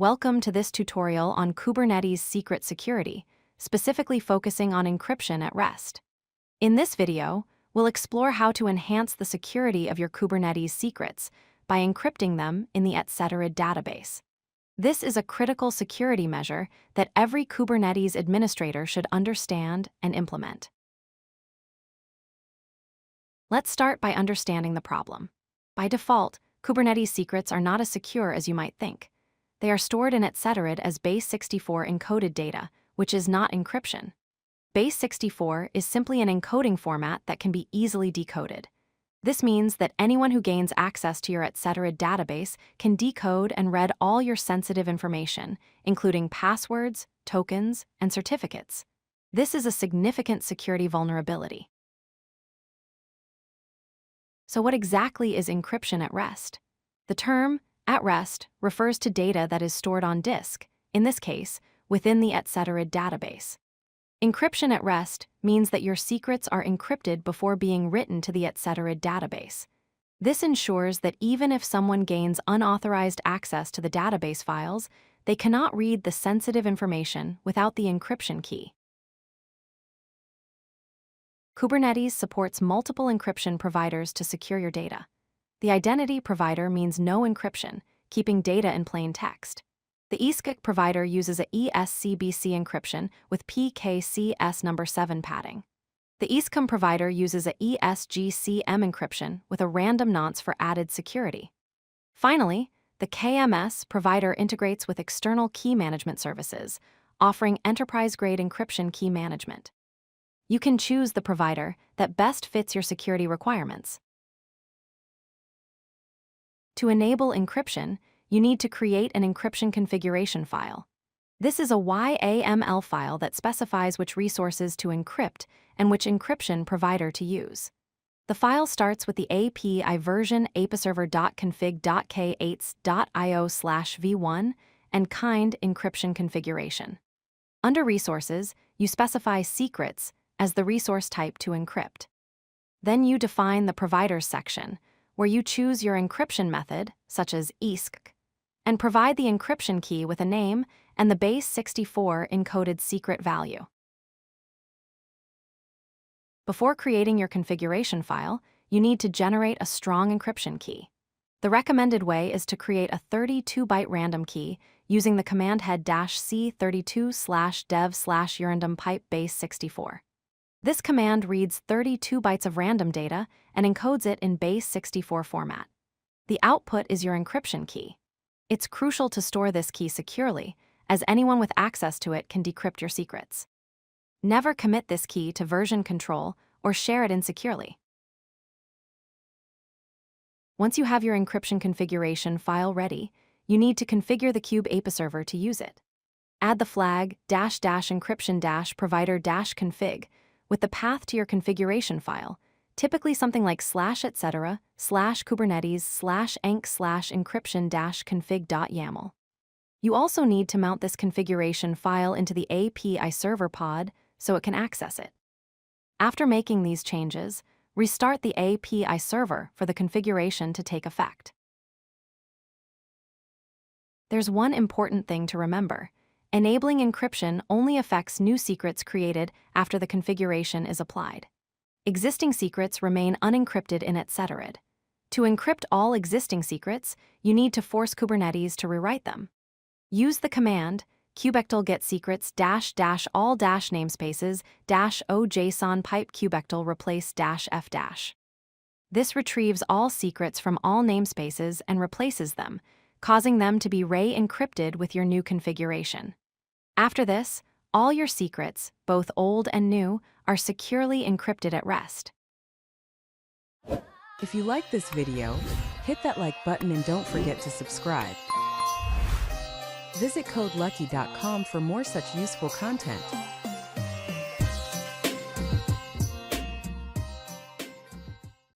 Welcome to this tutorial on Kubernetes Secret security, specifically focusing on encryption at rest. In this video, we'll explore how to enhance the security of your Kubernetes secrets by encrypting them in the decoded database. This is a critical security measure that every Kubernetes administrator should understand and implement. Let's start by understanding the problem. By default, Kubernetes secrets are not as secure as you might think. They are stored in decoded as base64 encoded data, which is not encryption. Base64 is simply an encoding format that can be easily decoded. This means that anyone who gains access to your decoded database can decode and read all your sensitive information, including passwords, tokens, and certificates. This is a significant security vulnerability. So what exactly is encryption at rest? The term at rest refers to data that is stored on disk, in this case, within the decoded database. Encryption at rest means that your secrets are encrypted before being written to the decoded database. This ensures that even if someone gains unauthorized access to the database files, they cannot read the sensitive information without the encryption key. Kubernetes supports multiple encryption providers to secure your data. The identity provider means no encryption, keeping data in plain text. The encryption provider uses a ESCBC encryption with PKCS number 7 padding. The encryption provider uses a ESGCM encryption with a random nonce for added security. Finally, the KMS provider integrates with external key management services, offering enterprise-grade encryption key management. You can choose the provider that best fits your security requirements. To enable encryption, you need to create an encryption configuration file. This is a YAML file that specifies which resources to encrypt and which encryption provider to use. The file starts with the API version apiserver.config.k8s.io/v1 and kind encryption configuration. Under resources, you specify secrets as the resource type to encrypt. Then you define the providers section, where you choose your encryption method, such as encrypt, and provide the encryption key with a name and the base64 encoded secret value. Before creating your configuration file, you need to generate a strong encryption key. The recommended way is to create a 32-byte random key using the command head -c32/dev/urandom pipe base64. This command reads 32 bytes of random data and encodes it in base64 format. The output is your encryption key. It's crucial to store this key securely, as anyone with access to it can decrypt your secrets. Never commit this key to version control or share it insecurely. Once you have your encryption configuration file ready, you need to configure the kube-apiserver to use it. Add the flag --encryption-provider-config with the path to your configuration file, typically something like /etc/kubernetes/enc/encryption-config.yaml. You also need to mount this configuration file into the apiserver pod so it can access it. After making these changes, restart the apiserver for the configuration to take effect. There's one important thing to remember. Enabling encryption only affects new secrets created after the configuration is applied. Existing secrets remain unencrypted in decoded. To encrypt all existing secrets, you need to force Kubernetes to rewrite them. Use the command kubectl get secrets --all -namespaces -o JSON pipe kubectl replace -f-. This retrieves all secrets from all namespaces and replaces them, causing them to be re-encrypted with your new configuration. After this, all your secrets, both old and new, are securely encrypted at rest. If you like this video, hit that like button and don't forget to subscribe. Visit codelucky.com for more such useful content.